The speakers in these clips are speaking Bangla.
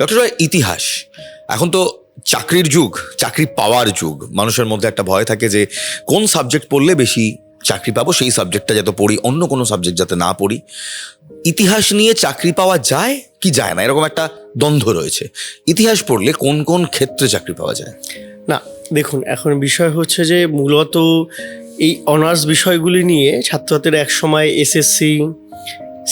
ডক্টর রায়, ইতিহাস এখন তো চাকরির যুগ, চাকরি পাওয়ার যুগ। মানুষের মধ্যে একটা ভয় থাকে যে কোন সাবজেক্ট পড়লে বেশি চাকরি পাবো, সেই সাবজেক্টটা যাতে পড়ি, অন্য কোনো সাবজেক্ট যাতে না পড়ি। ইতিহাস নিয়ে চাকরি পাওয়া যায় কি যায় না, এরকম একটা দ্বন্দ্ব রয়েছে। ইতিহাস পড়লে কোন কোন ক্ষেত্রে চাকরি পাওয়া যায়? না দেখুন, এখন বিষয় হচ্ছে যে মূলত এই অনার্স বিষয়গুলি নিয়ে ছাত্রছাত্রীরা একসময় এসএসসি,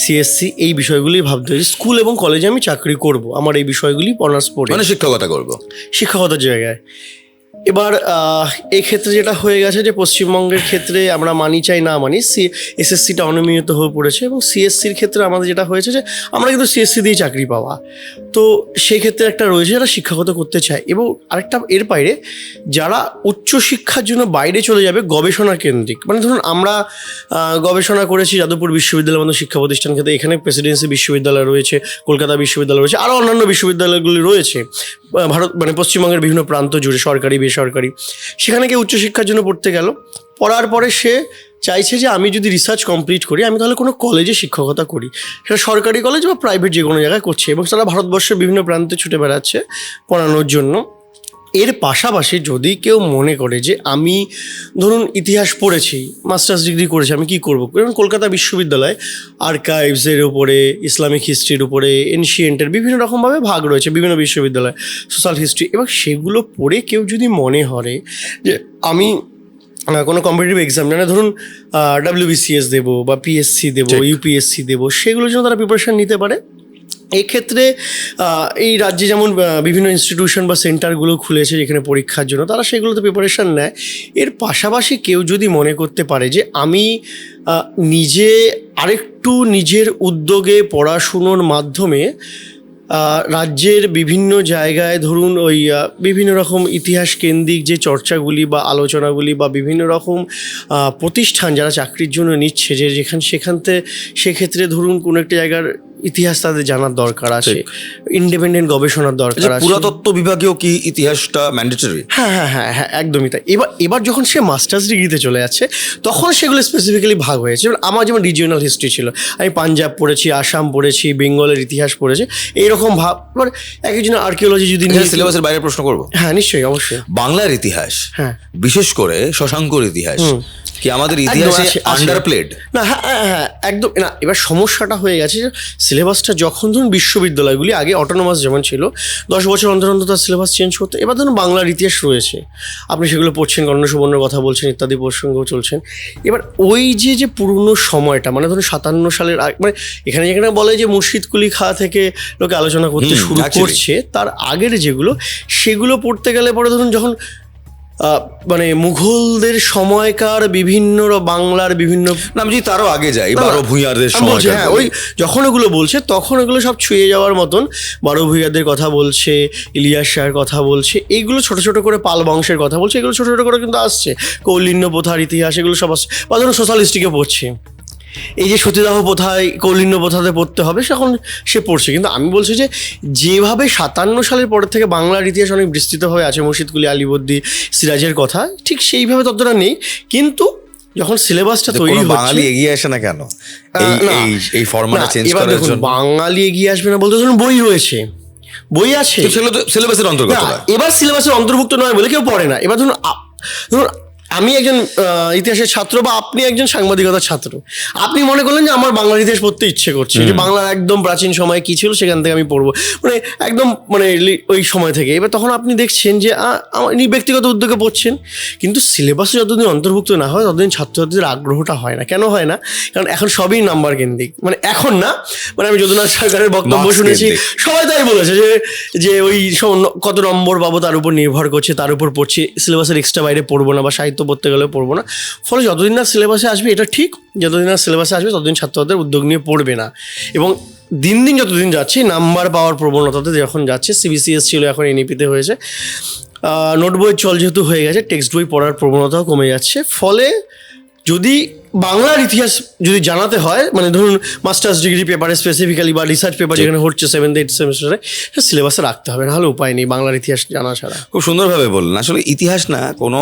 সিএসসি এই বিষয়গুলি ভাবতে হয় স্কুল এবং কলেজে আমি চাকরি করব, আমার এই বিষয়গুলি অনার্স পড়ে মানে শিক্ষকতা করবো, শিক্ষকতার জায়গায়। এবার এই ক্ষেত্রে যেটা হয়ে গেছে যে পশ্চিমবঙ্গের ক্ষেত্রে আমরা মানি চাই না মানি, এসএসসিটা অনিয়মিত হয়ে পড়েছে এবং সিএসসির ক্ষেত্রে আমাদের যেটা হয়েছে যে আমরা কিন্তু সিএসসি দিয়ে চাকরি পাওয়া, তো সেই ক্ষেত্রে একটা রয়েছে যারা শিক্ষাগত করতে চায়। এবং আরেকটা এর বাইরে যারা উচ্চশিক্ষার জন্য বাইরে চলে যাবে গবেষণা কেন্দ্রিক, মানে ধরুন আমরা গবেষণা করেছি যাদবপুর বিশ্ববিদ্যালয়ের মতো শিক্ষা প্রতিষ্ঠান ক্ষেত্রে, এখানে প্রেসিডেন্সি বিশ্ববিদ্যালয় রয়েছে, কলকাতা বিশ্ববিদ্যালয় রয়েছে, আরও অন্যান্য বিশ্ববিদ্যালয়গুলি রয়েছে ভারত মানে পশ্চিমবঙ্গের বিভিন্ন প্রান্ত জুড়ে, সরকারি বেসরকারি। সেখানে গিয়ে উচ্চশিক্ষার জন্য পড়তে গেল, পড়ার পরে সে চাইছে যে আমি যদি রিসার্চ কমপ্লিট করি আমি তাহলে কোনো কলেজে শিক্ষকতা করি, সেটা সরকারি কলেজ বা প্রাইভেট যে কোনো জায়গায় করছে, এবং তারা ভারতবর্ষের বিভিন্ন প্রান্তে ছুটে বেড়াচ্ছে পড়ানোর জন্য। এর পাশাপাশি যদি কেউ মনে করে যে আমি ধরুন ইতিহাস পড়েছি, মাস্টার্স ডিগ্রি করেছি, আমি কী করবো, কারণ কলকাতা বিশ্ববিদ্যালয় আর্কাইভসের উপরে, ইসলামিক হিস্ট্রির উপরে, এনশিয়েন্টের বিভিন্ন রকমভাবে ভাগ রয়েছে বিভিন্ন বিশ্ববিদ্যালয়, সোশ্যাল হিস্ট্রি, এবং সেগুলো পড়ে কেউ যদি মনে করে যে আমি কোনো কম্পিটিটিভ এক্সাম জানে, ধরুন WBCS দেবো বা পিএসসি দেবো, ইউপিএসসি দেবো, সেগুলোর জন্য তারা প্রিপারেশান নিতে পারে। এক্ষেত্রে এই রাজ্যে যেমন বিভিন্ন ইনস্টিটিউশন বা সেন্টারগুলো খুলেছে যেখানে পরীক্ষার জন্য তারা সেগুলোতে প্রিপারেশান নেয়। এর পাশাপাশি কেউ যদি মনে করতে পারে যে আমি নিজে আরেকটু নিজের উদ্যোগে পড়াশুনোর মাধ্যমে রাজ্যের বিভিন্ন জায়গায় ধরুন ওই বিভিন্ন রকম ইতিহাস কেন্দ্রিক যে চর্চাগুলি বা আলোচনাগুলি বা বিভিন্ন রকম প্রতিষ্ঠান যারা চাকরির জন্য নিচ্ছে, যে সেখানতে সেক্ষেত্রে ধরুন কোনো একটা জায়গার ইতিহাস তাদের জানার দরকার আছে, ইন্ডিপেন্ডেন্ট গবেষণার দরকার আছে। পুরাতত্ত্ব বিভাগেও কি ইতিহাসটা ম্যান্ডেটরি? হ্যাঁ হ্যাঁ হ্যাঁ হ্যাঁ, একদমই তাই। এবার যখন সে মাস্টার্স ডিগ্রিতে চলে যাচ্ছে তখন সেগুলো স্পেসিফিক্যালি ভাগ হয়েছে। যেমন আমার যেমন রিজিওনাল হিস্ট্রি ছিল, আমি পাঞ্জাব পড়েছি, আসাম পড়েছি, বেঙ্গলের ইতিহাস পড়েছি, এইরকম ভাব। এবার একজনের আর্কিওলজি যদি সিলেবাসের বাইরে প্রশ্ন করবো, হ্যাঁ নিশ্চয়ই, অবশ্যই। বাংলার ইতিহাস, হ্যাঁ বিশেষ করে শশাঙ্কর ইতিহাস কি আমাদের ইতিহাসে আন্ডারপ্লেড? না, হ্যাঁ হ্যাঁ একদম না। এবার সমস্যাটা হয়ে গেছে যে সিলেবাসটা যখন ধরুন বিশ্ববিদ্যালয়গুলি আগে অটোনোমাস যেমন ছিল 10 বছর অন্তর অন্তর তার সিলেবাস চেঞ্জ করতে, এবার ধরুন বাংলার ইতিহাস রয়েছে, আপনি সেগুলো পড়ছেন, কর্ণ সুবর্ণর কথা বলছেন, ইত্যাদি প্রসঙ্গও চলছেন। এবার ওই যে পুরনো সময়টা, মানে ধরুন 57 সালের মানে এখানে যেখানে বলে যে মুর্শিদ কুলি খাঁ থেকে লোকে আলোচনা করতে শুরু করছে, তার আগের যেগুলো সেগুলো পড়তে গেলে পরে ধরুন যখন মানে মুঘলদের সময়কার বিভিন্ন বাংলার বিভিন্ন নাম, যদি তারও আগে যাই, বারো ভূঁইয়ারদের সময়, হ্যাঁ ওই যখন ওগুলো বলছে তখন ওগুলো সব ছুঁয়ে যাওয়ার মতন, বারো ভূঁইয়ারদের কথা বলছে, ইলিয়াস শাহের কথা বলছে, এইগুলো ছোটো ছোটো করে পাল বংশের কথা বলছে, এগুলো ছোটো ছোটো করে কিন্তু আসছে, কৌলিন্য প্রথার ইতিহাস এগুলো সব আসছে। বা ধরুন সোশ্যাল হিস্ট্রিকে পড়ছে, এই যে সতীদাহ প্রথায় কৌলিন্য প্রথাতে পড়তে হবে সেখন সে পড়ছে। কিন্তু আমি বলছি যে যেভাবে 57 সালের পরের থেকে বাংলার ইতিহাস অনেক বিস্তৃতভাবে আছে, মুর্শিদ কুলি, আলীবর্দী, সিরাজের কথা, ঠিক সেইভাবে ততটা নেই। কিন্তু যখন সিলেবাসটা তৈরি হচ্ছে, বাঙালি এগিয়ে আসে না কেন এই ফরম্যাটে চেঞ্জ করার জন্য? বাঙালি এগিয়ে আসবে না বলতে ধরুন বই রয়েছে, বই আছে, সিলেবাসের অন্তর্গত। এবার সিলেবাসের অন্তর্ভুক্ত নয় বলে কেউ পড়ে না। এবার ধরুন আমি একজন ইতিহাসের ছাত্র বা আপনি একজন সাংবাদিকতার ছাত্র, আপনি মনে করলেন যে আমার বাংলার ইতিহাস পড়তে ইচ্ছে করছে, যে বাংলার একদম প্রাচীন সময় কী ছিল সেখান থেকে আমি পড়বো, মানে একদম মানে ওই সময় থেকে। এবার তখন আপনি দেখছেন যে আমার ব্যক্তিগত উদ্যোগে পড়ছেন, কিন্তু সিলেবাসে যতদিন অন্তর্ভুক্ত না হয় ততদিন ছাত্রছাত্রীদের আগ্রহটা হয় না। কেন হয় না? কারণ এখন সবই নাম্বার কেন্দ্রিক, মানে এখন না, মানে আমি যদুনাথ সরকারের বক্তব্য শুনেছি, সবাই তাই বলেছে যে ওই কত নম্বর পাবো তার উপর নির্ভর করছে, তার উপর পড়ছি, সিলেবাসের এক্সট্রা বাইরে পড়বো না বা সাহিত্য পড়তে গেলে পড়বো না। ফলে যতদিন না সিলেবাসে আসবে, এটা ঠিক, যতদিন না সিলেবাসে আসবে ততদিন ছাত্রদের উদ্যোগ নিয়ে পড়বে না। এবং দিন দিন যতদিন যাচ্ছে নাম্বার পাওয়ার প্রবণতাতে যখন যাচ্ছে, CBCS ছিল এখন NEP-তে হয়েছে, নোট বইয়ের চল যেহেতু হয়ে গেছে, টেক্সট বই পড়ার প্রবণতাও কমে যাচ্ছে। ফলে যদি বাংলার ইতিহাস যদি জানাতে হয়, মানে ধরুন মাস্টার্স ডিগ্রি পেপারে স্পেসিফিক্যালি বা রিসার্চ পেপার যেখানে হচ্ছে 7th 8th সেমিস্টারে, সিলেবাসে রাখতে হবে, নাহলে উপায় নেই বাংলার ইতিহাস জানা ছাড়া। খুব সুন্দরভাবে বললেন। আসলে ইতিহাস না কোনো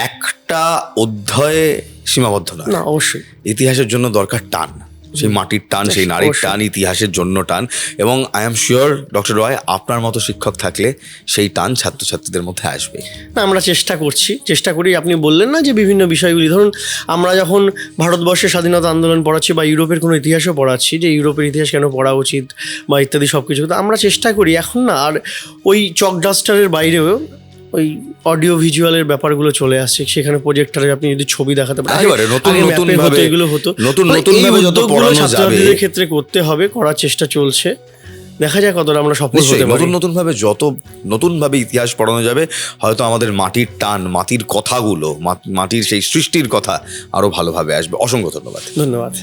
একটা অধ্যায়ে সীমাবদ্ধ না, অবশ্যই ইতিহাসের জন্য দরকার টান, সেই মাটির টান, সেই নারীর টান, ইতিহাসের জন্য টান। এবং আই এম শিওর ডক্টর রয়, আপনার মতো শিক্ষক থাকলে সেই টান ছাত্রছাত্রীদের মধ্যে আসবে। না, আমরা চেষ্টা করি। আপনি বললেন না যে বিভিন্ন বিষয়গুলি, ধরুন আমরা যখন ভারতবর্ষের স্বাধীনতা আন্দোলন পড়াচ্ছি বা ইউরোপের কোনো ইতিহাসও পড়াচ্ছি, যে ইউরোপের ইতিহাস কেন পড়া উচিত বা ইত্যাদি সব কিছু, তো আমরা চেষ্টা করি এখন না আর ওই চক ডাস্টারের বাইরেও ওই অডিও ভিজুয়ালের ব্যাপারগুলো চলে আসছে, সেখানে প্রজেক্টরে আপনি যদি ছবি দেখাতে পারেন, একেবারে নতুন আগে নতুন map এ হতো, ভাবে এগুলো হতো, নতুন মানে নতুন এই ভাবে যত উদ্যোগগুলো পড়ানো যাবে, ছাত্রছাত্রীদের ক্ষেত্রে করতে হবে, করার চেষ্টা চলছে। দেখা যাক কতটা আমরা সফল হতে পারি। নতুন ভাবে যত নতুন ভাবে ইতিহাস পড়ানো যাবে, হয়তো আমাদের মাটির টান, মাটির কথাগুলো, মাটির সেই সৃষ্টির কথা আরো ভালোভাবে আসবে। অসংখ্য ধন্যবাদ। ধন্যবাদ।